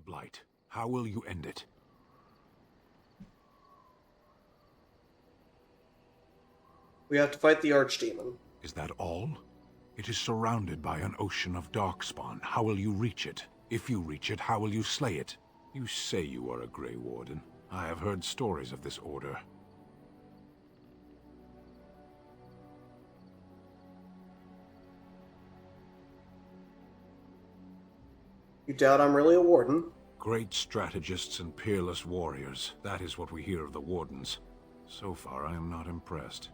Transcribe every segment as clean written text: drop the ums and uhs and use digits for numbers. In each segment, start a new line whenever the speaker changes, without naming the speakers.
Blight? How will you end it?
We have to fight the Archdemon.
Is that all? It is surrounded by an ocean of darkspawn. How will you reach it? If you reach it, how will you slay it? You say you are a Grey Warden. I have heard stories of this order.
You doubt I'm really a warden?
Great strategists and peerless warriors. That is what we hear of the Wardens. So far, I am not impressed.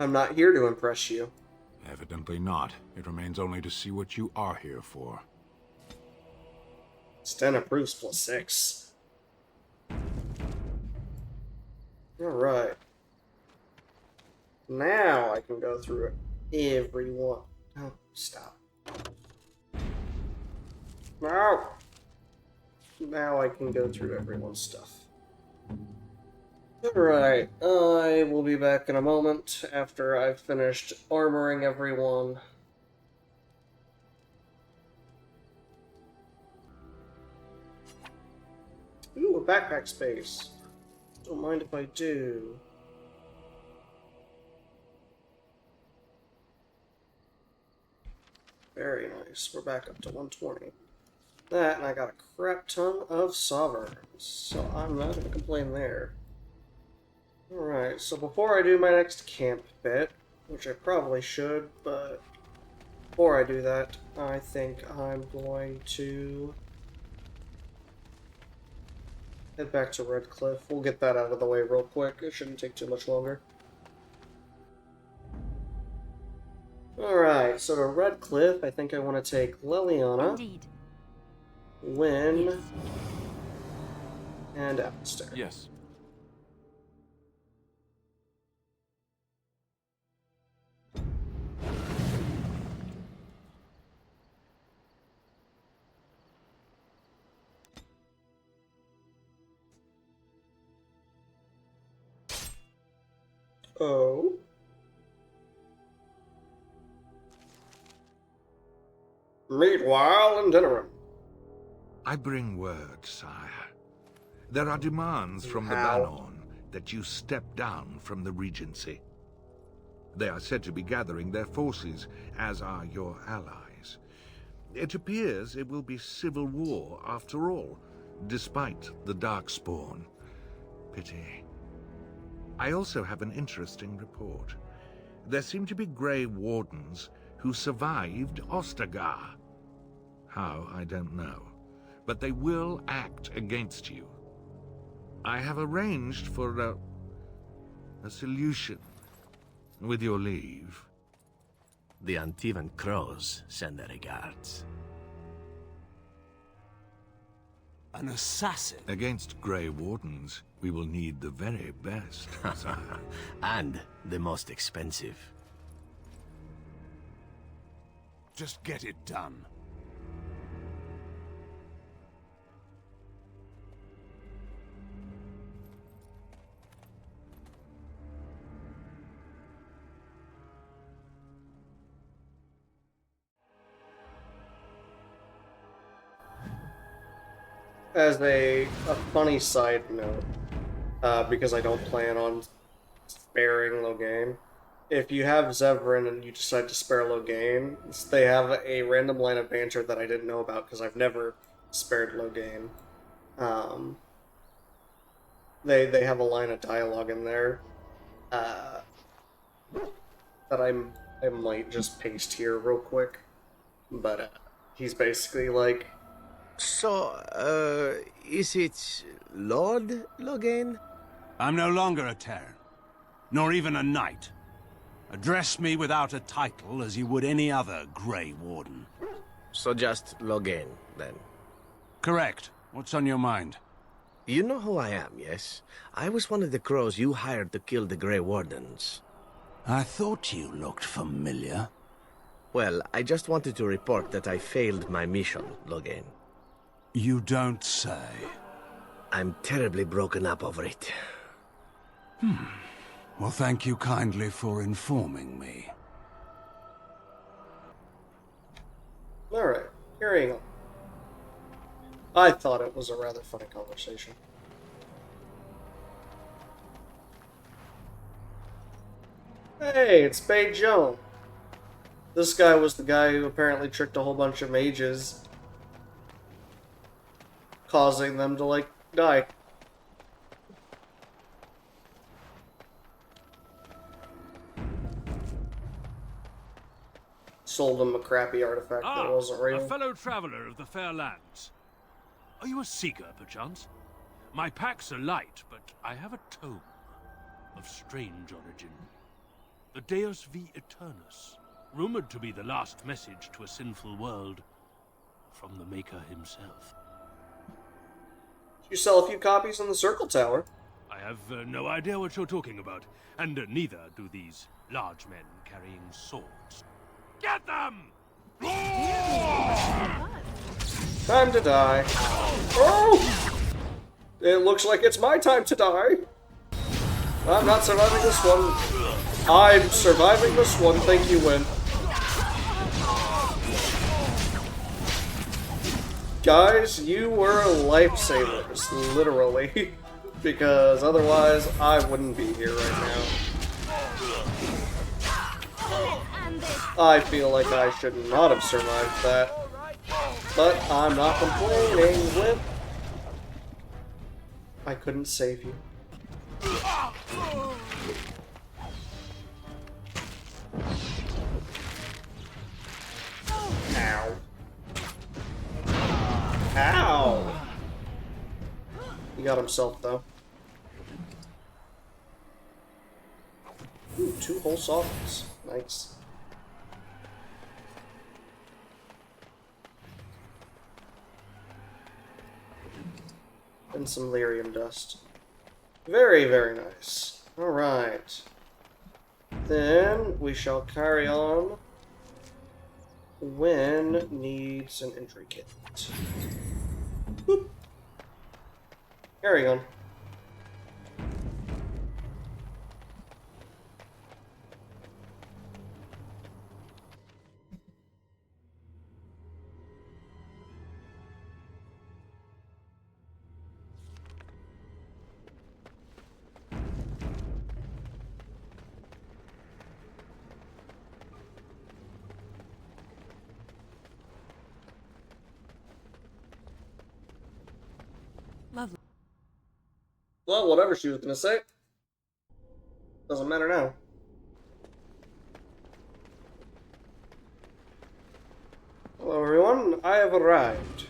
I'm not here to impress you.
Evidently not. It remains only to see what you are here for.
Sten approves +6. Alright. Now I can go through everyone. Oh, stop. No! Now I can go through everyone's stuff. Alright, I will be back in a moment after I've finished armoring everyone. Ooh, a backpack space. Don't mind if I do. Very nice. We're back up to 120. That, and I got a crap ton of sovereigns, so I'm not going to complain there. Alright, so before I do my next camp bit, which I probably should, but before I do that, I think I'm going to head back to Redcliffe. We'll get that out of the way real quick. It shouldn't take too much longer. Alright, so to Redcliffe, I think I want to take Leliana,
Indeed.
Wynn,
Yes.
and Alistair.
Yes.
Oh. Meanwhile, in Dinnerim.
I bring word, sire. There are demands from the
How?
Banon that you step down from the Regency. They are said to be gathering their forces, as are your allies. It appears it will be civil war after all, despite the Darkspawn. Pity. I also have an interesting report. There seem to be Grey Wardens who survived Ostagar. How, I don't know. But they will act against you. I have arranged for a solution, with your leave.
The Antivan Crows send their regards.
An assassin?
Against Grey Wardens, we will need the very best, sire.
And the most expensive.
Just get it done.
As a funny side note, because I don't plan on sparing Loghain, if you have Zevran and you decide to spare Loghain, they have a random line of banter that I didn't know about because I've never spared Loghain. They have a line of dialogue in there that I might just paste here real quick, but he's basically like,
So, is it Lord Loghain?
I'm no longer a Terran, nor even a knight. Address me without a title as you would any other Grey Warden.
So just Loghain, then.
Correct. What's on your mind?
You know who I am, yes? I was one of the crows you hired to kill the Grey Wardens.
I thought you looked familiar.
Well, I just wanted to report that I failed my mission, Loghain.
You don't say.
I'm terribly broken up over it.
Well, thank you kindly for informing me.
alright, carrying on. I thought it was a rather funny conversation. Hey, it's Bei Zhong. This guy was the guy who apparently tricked a whole bunch of mages, causing them to, like, die. Sold him a crappy artifact that wasn't real.
A fellow traveler of the fair lands. Are you a seeker, perchance? My packs are light, but I have a tome of strange origin. The Deus V Eternus, rumored to be the last message to a sinful world from the Maker himself.
You sell a few copies in the Circle Tower.
I have no idea what you're talking about, and neither do these large men carrying swords. Get them!
Time to die. Oh! It looks like it's my time to die. I'm not surviving this one. I'm surviving this one. Thank you, Win. Guys, you were lifesavers, literally. Because otherwise, I wouldn't be here right now. I feel like I should not have survived that. But I'm not complaining, Whip. I couldn't save you. Ow. Ow! He got himself, though. Ooh, 2 whole sovereigns. Nice. And some lyrium dust. Very, very nice. Alright. Then we shall carry on. When needs an entry kit. Boop. Carry on.
Lovely.
Well, whatever she was gonna say. Doesn't matter now. Hello everyone, I have arrived.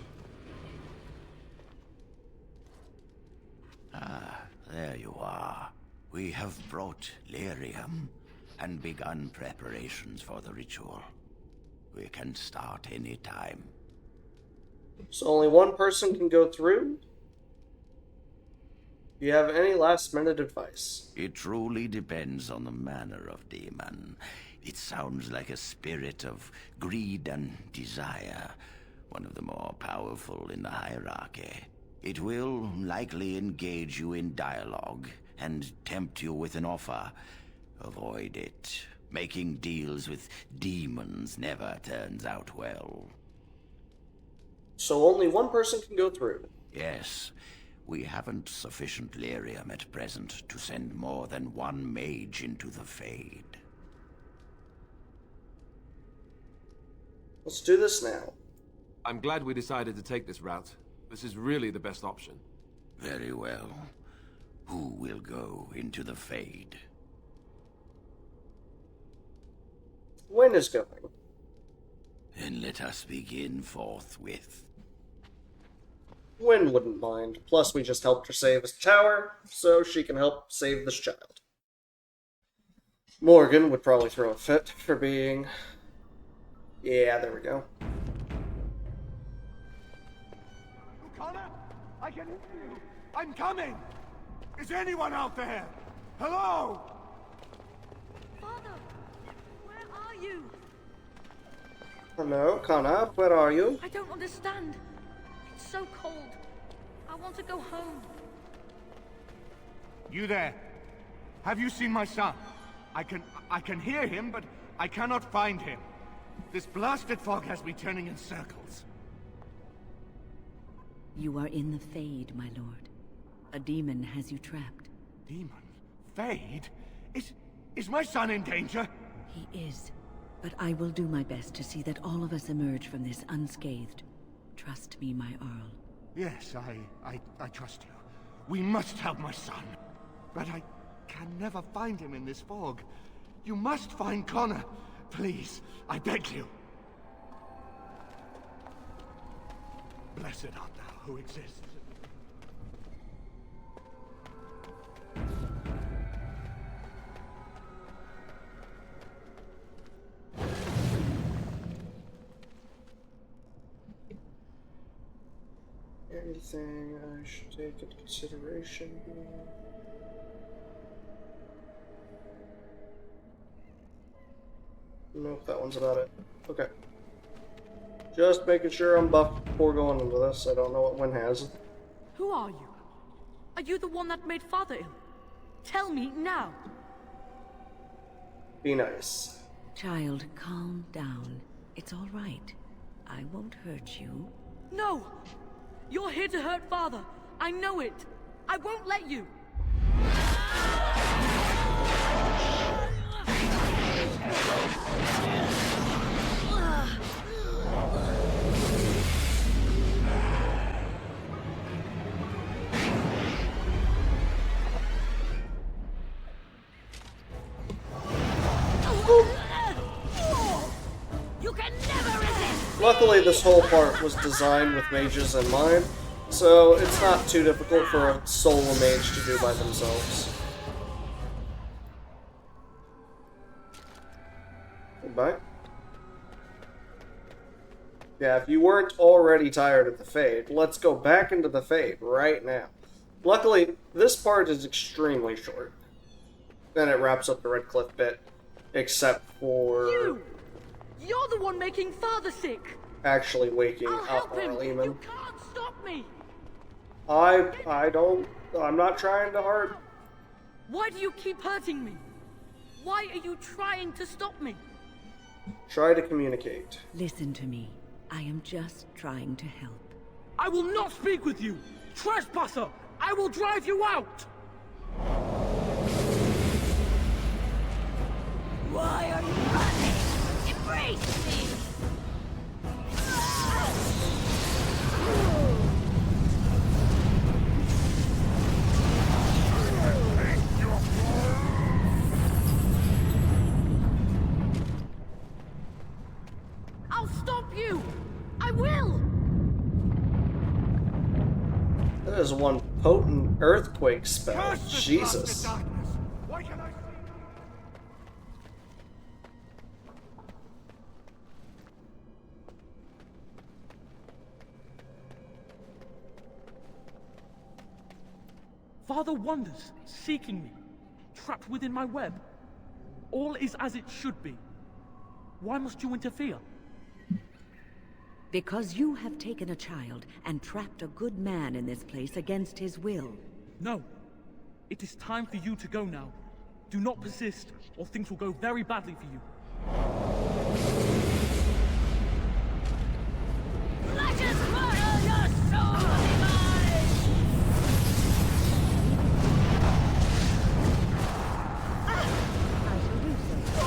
Ah, there you are. We have brought lyrium and begun preparations for the ritual. We can start any time.
So only one person can go through? Do you have any last-minute advice?
It truly depends on the manner of demon. It sounds like a spirit of greed and desire, one of the more powerful in the hierarchy. It will likely engage you in dialogue and tempt you with an offer. Avoid it. Making deals with demons never turns out well.
So only one person can go through?
Yes. We haven't sufficient lyrium at present to send more than one mage into the Fade.
Let's do this now.
I'm glad we decided to take this route. This is really the best option.
Very well. Who will go into the Fade?
When is going?
Then let us begin forthwith.
Wynn wouldn't mind. Plus, we just helped her save this tower, so she can help save this child. Morgan would probably throw a fit for being... Yeah, there we go.
Connor, I can hear you. I'm coming. Is anyone out there? Hello?
Father, where are you?
Hello, Connor, where are you?
I don't understand. It's so cold. I want to go home.
You there? Have you seen my son? I can hear him, but I cannot find him. This blasted fog has me turning in circles.
You are in the Fade, my lord. A demon has you trapped.
Demon? Fade? Is my son in danger?
He is. But I will do my best to see that all of us emerge from this unscathed. Trust me, my Earl.
Yes, I trust you. We must help my son. But I can never find him in this fog. You must find Connor. Please, I beg you. Blessed art thou who exists.
Anything I should take into consideration here? Nope, that one's about it. Okay. Just making sure I'm buffed before going into this. I don't know what Wynn has.
Who are you? Are you the one that made Father ill? Tell me now.
Be nice.
Child, calm down. It's all right. I won't hurt you.
No! You're here to hurt Father. I know it. I won't let you. You can never resist.
Luckily, this whole part was designed with mages in mind, so it's not too difficult for a solo mage to do by themselves. Goodbye. Yeah, if you weren't already tired of the Fade, let's go back into the Fade right now. Luckily, this part is extremely short. Then it wraps up the Red Cliff bit, except for...
You're the one making Father sick!
actually waking
I'll
up
help him!
Lehman.
You can't stop me!
I'm not trying to hurt.
Why do you keep hurting me? Why are you trying to stop me?
Try to communicate.
Listen to me. I am just trying to help.
I will not speak with you! Trespasser! I will drive you out!
Why are you running? Embrace me! I'll stop you! I will!
That is one potent earthquake spell. Jesus.
Why can I see?
Father wanders, seeking me, trapped within my web. All is as it should be. Why must you interfere?
Because you have taken a child and trapped a good man in this place against his will.
No. It is time for you to go now. Do not persist, or things will go very badly for you.
Let us murder your soul, demise!
I shall do so.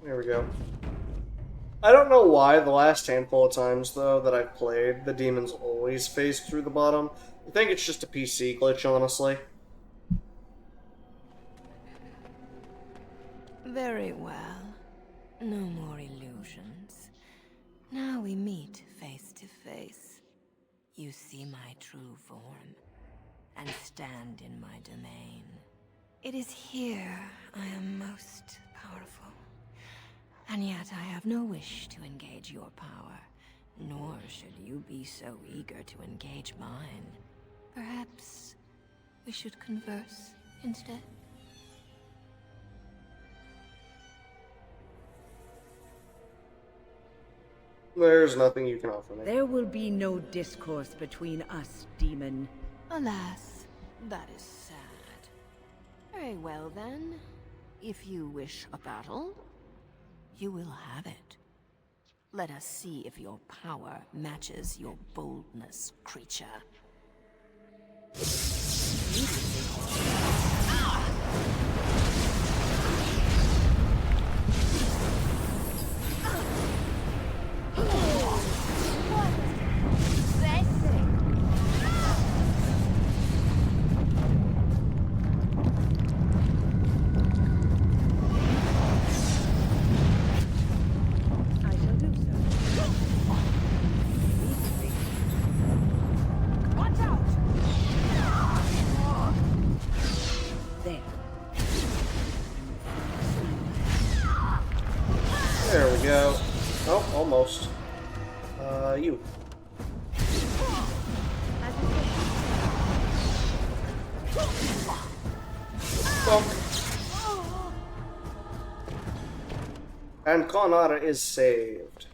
There we go. I don't know why the last handful of times, though, that I've played, the demons always phase through the bottom. I think it's just a PC glitch, honestly.
Very well. No more illusions. Now we meet face to face. You see my true form, and stand in my domain. It is here I am most powerful, And yet I have no wish to engage your power, nor should you be so eager to engage mine. Perhaps we should converse instead?
There's nothing you can offer me.
There will be no discourse between us, demon.
Alas, that is sad. Very well then. If you wish a battle, you will have it. Let us see if your power matches your boldness, creature.
There we go. Oh, almost. You. And Conara is saved.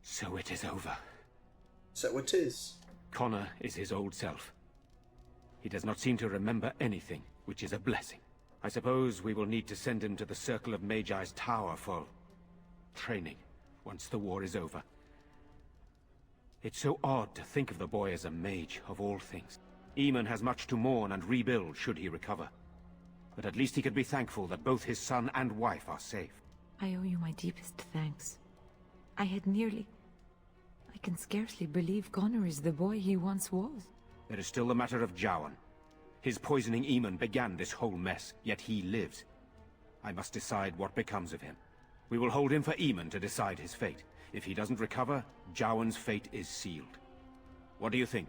So it is over.
So it is.
Connor is his old self. He does not seem to remember anything, which is a blessing. I suppose we will need to send him to the Circle of Magi's tower for training, once the war is over. It's so odd to think of the boy as a mage, of all things. Eamon has much to mourn and rebuild should he recover. But at least he could be thankful that both his son and wife are safe.
I owe you my deepest thanks. I can scarcely believe Connor is the boy he once was.
There is still the matter of Jowan. His poisoning Eamon began this whole mess, yet he lives. I must decide what becomes of him. We will hold him for Eamon to decide his fate. If he doesn't recover, Jowan's fate is sealed. What do you think?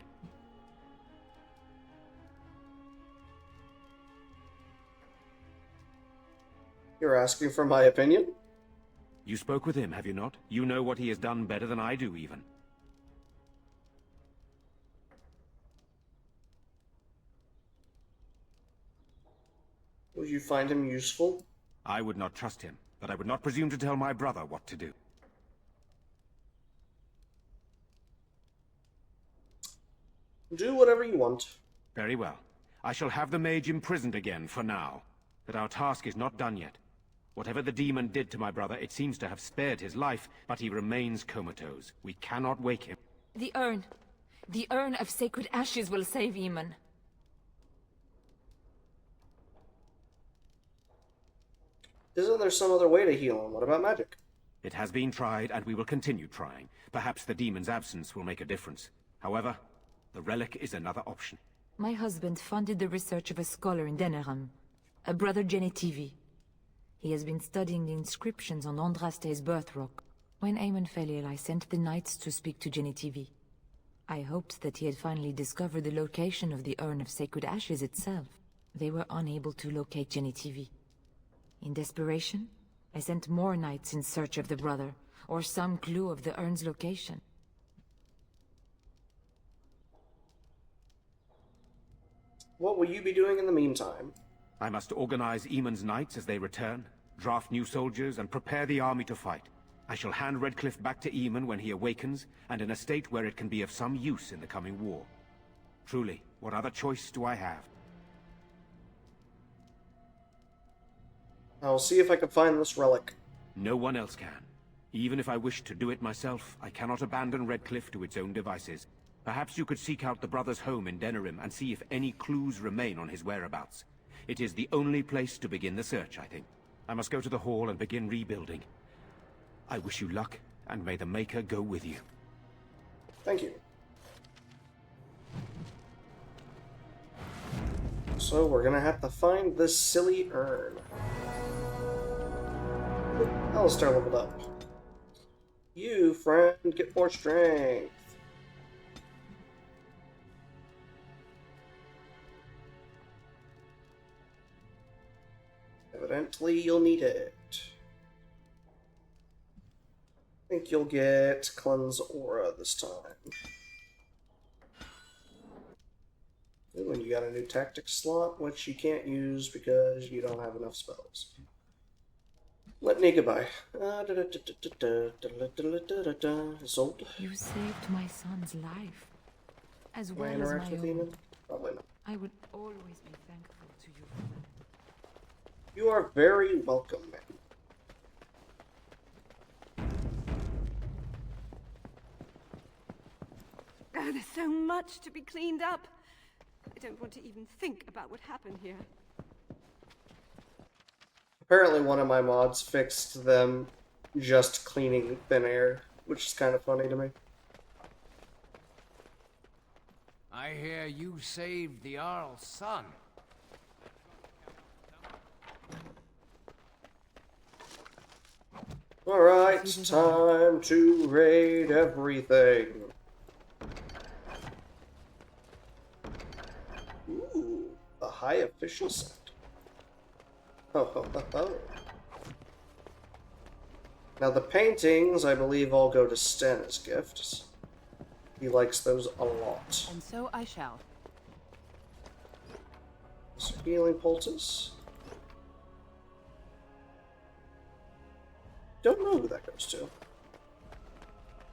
You're asking for my opinion?
You spoke with him, have you not? You know what he has done better than I do, even.
Would you find him useful?
I would not trust him, but I would not presume to tell my brother what to do.
Do whatever you want.
Very well. I shall have the mage imprisoned again for now. But our task is not done yet. Whatever the demon did to my brother, it seems to have spared his life, but he remains comatose. We cannot wake him.
The urn. The urn of sacred ashes will save Eamon.
Isn't there some other way to heal him? What about magic?
It has been tried, and we will continue trying. Perhaps the demon's absence will make a difference. However, the relic is another option.
My husband funded the research of a scholar in Denerim, a brother Genetivi. He has been studying the inscriptions on Andraste's birth rock. When Eamon fell ill, I sent the knights to speak to Genetivi. I hoped that he had finally discovered the location of the urn of sacred ashes itself. They were unable to locate Genetivi. In desperation, I sent more knights in search of the brother, or some clue of the urn's location.
what will you be doing in the meantime?
I must organize Eamon's knights as they return, draft new soldiers, and prepare the army to fight. I shall hand Redcliffe back to Eamon when he awakens, and in a state where it can be of some use in the coming war. Truly, what other choice do I have?
I'll see if I can find this relic.
No one else can. Even if I wished to do it myself, I cannot abandon Redcliffe to its own devices. Perhaps you could seek out the brother's home in Denerim and see if any clues remain on his whereabouts. It is the only place to begin the search, I think. I must go to the hall and begin rebuilding. I wish you luck, and may the Maker go with you.
Thank you. So we're gonna have to find this silly urn. Alistair leveled up. You, friend, get more strength. Evidently, you'll need it. I think you'll get Cleanse Aura this time. Ooh, and you got a new tactics slot, which you can't use because you don't have enough spells. Litany goodbye. Sold.
You saved my son's life, as
Can I
well as
interact
my
with
own.
Eamon? Probably not.
I would always be thankful to you for that.
You are very welcome, man.
Oh, there's so much to be cleaned up. I don't want to even think about what happened here.
Apparently one of my mods fixed them just cleaning thin air, which is kind of funny to me.
I hear you saved the Earl's son.
Alright, time to raid everything. Ooh, the High Official set. Ho ho ho ho. Now the paintings, I believe, all go to Sten as gifts. He likes those a lot.
And so I shall.
So healing poultice. Don't know who that goes to.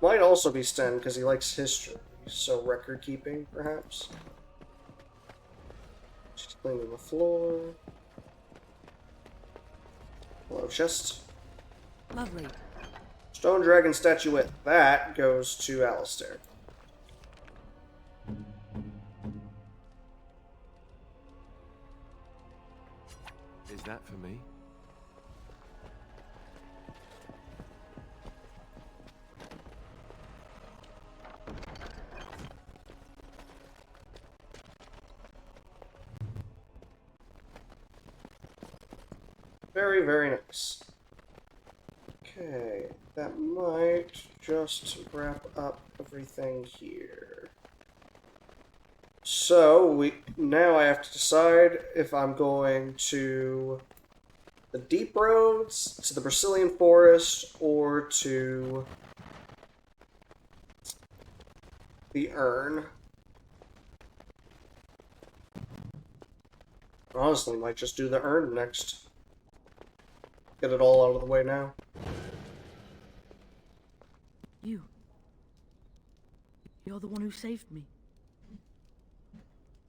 Might also be Sten because he likes history, so record keeping, perhaps. Just cleaning the floor. Hello, chest.
Lovely.
Stone Dragon Statuette. That goes to Alistair.
Is that for me?
Very, very nice. Okay, that might just wrap up everything here. So, now I have to decide if I'm going to the Deep Roads, to the Brazilian Forest, or to the Urn. Honestly, might just do the Urn next. Get it all out of the way now.
You're the one who saved me.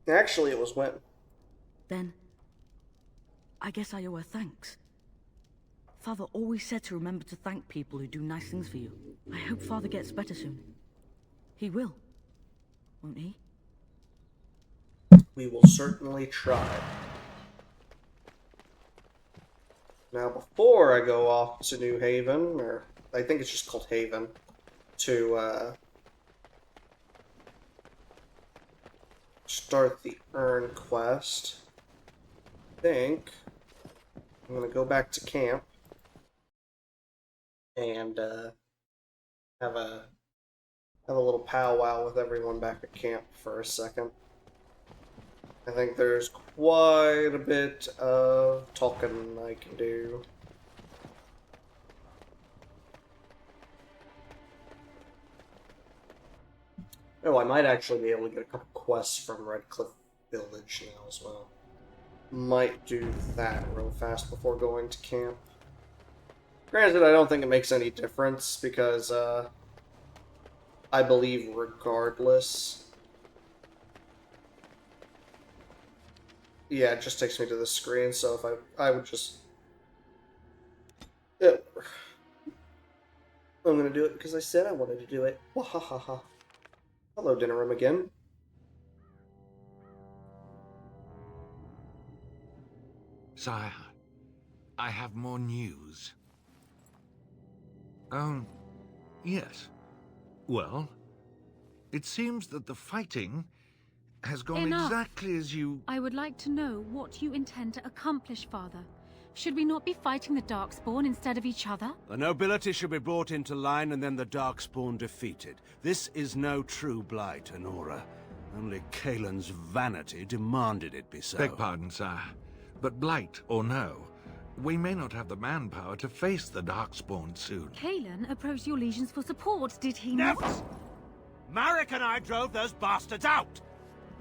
Actually, it was Wen.
Then, I guess I owe her thanks. Father always said to remember to thank people who do nice things for you. I hope Father gets better soon. He will, won't he?
We will certainly try. Now, before I go off to New Haven, or I think it's just called Haven, to start the Urn quest, I think I'm gonna go back to camp and have a little powwow with everyone back at camp for a second. I think there's quite a bit of talking I can do. Oh, I might actually be able to get a couple quests from Redcliffe village now as well. Might do that real fast before going to camp. Granted, I don't think it makes any difference because, I believe regardless... Yeah, it just takes me to the screen, so if I would just... Yeah. I'm gonna do it because I said I wanted to do it. Wahahaha. Hello, dinner room again.
Sire, I have more news. Yes. Well, it seems that the fighting has gone
Enough.
exactly as you...
I would like to know what you intend to accomplish, Father. Should we not be fighting the Darkspawn instead of each other?
The nobility should be brought into line and then the Darkspawn defeated. This is no true blight, Anora. Only Kaelin's vanity demanded it be so.
Beg pardon, sire. But blight or no, we may not have the manpower to face the Darkspawn soon.
Kaelin approached your legions for support, did he
Never!
not?
Marek and I drove those bastards out!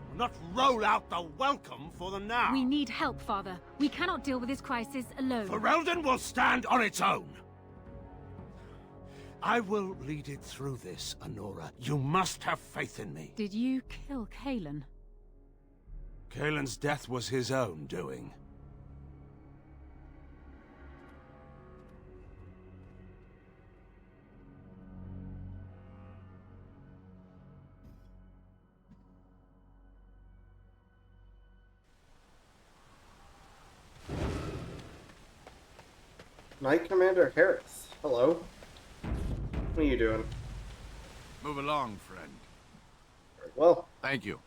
We'll not roll out the welcome for them now!
We need help, Father. We cannot deal with this crisis alone.
Ferelden will stand on its own! I will lead it through this, Anora. You must have faith in me.
Did you kill Kaelin?
Kaelin's death was his own doing.
Knight Commander Harith. Hello. What are you doing?
Move along, friend.
Very well.
Thank you.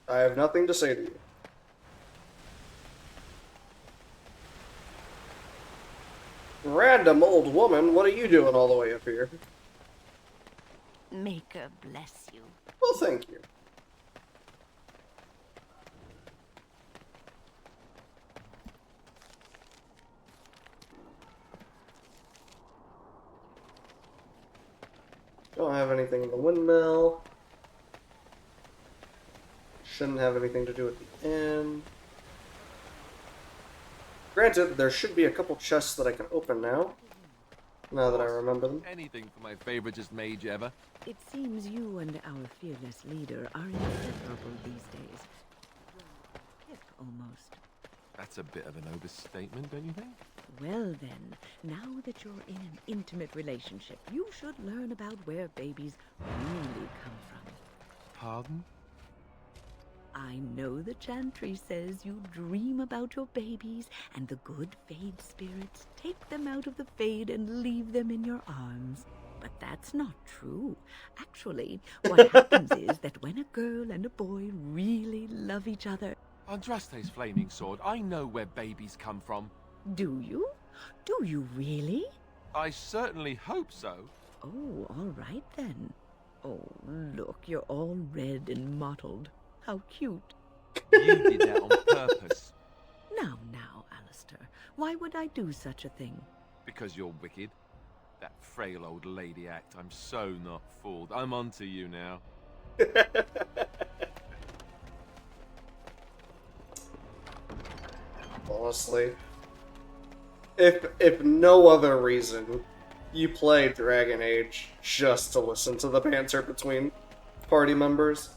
I have nothing to say to you. Random old woman, what are you doing all the way up here?
Maker bless you.
Well, thank you. Don't have anything in the windmill. Shouldn't have anything to do at the end. Granted, there should be a couple chests that I can open now. Now that I remember them.
Anything for my favoritist mage ever.
It seems you and our fearless leader are inseparable these days. Hip, almost.
That's a bit of an overstatement, don't you think?
Well then, now that you're in an intimate relationship, you should learn about where babies really come from.
Pardon?
I know the chantry says you dream about your babies, and the good Fade spirits take them out of the Fade and leave them in your arms. But that's not true. Actually, what happens is that when a girl and a boy really love each other...
Andraste's flaming sword, I know where babies come from.
Do you? Do you really?
I certainly hope so.
Oh, all right then. Oh, look, you're all red and mottled. How cute.
You did that on purpose.
Now, Alistair, why would I do such a thing?
Because you're wicked. That frail old lady act, I'm so not fooled. I'm onto you now.
Honestly. If no other reason, you play Dragon Age just to listen to the banter between party members.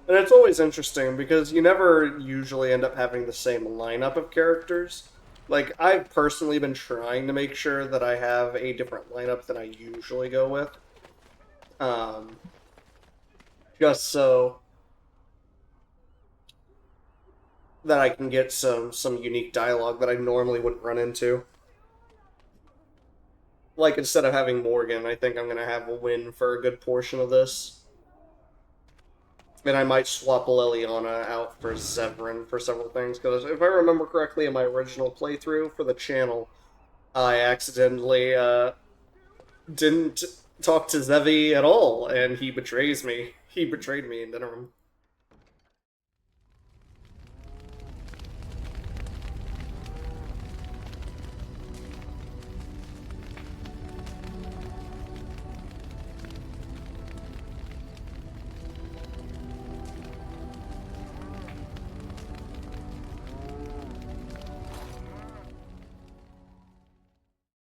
And it's always interesting because you never usually end up having the same lineup of characters. Like, I've personally been trying to make sure that I have a different lineup than I usually go with. Just so that I can get some unique dialogue that I normally wouldn't run into. Like, instead of having Morgan, I think I'm going to have a win for a good portion of this. And I might swap Leliana out for Zevran for several things, because if I remember correctly in my original playthrough for the channel, I accidentally didn't talk to Zevi at all, and he betrays me. He betrayed me in Dinner Room.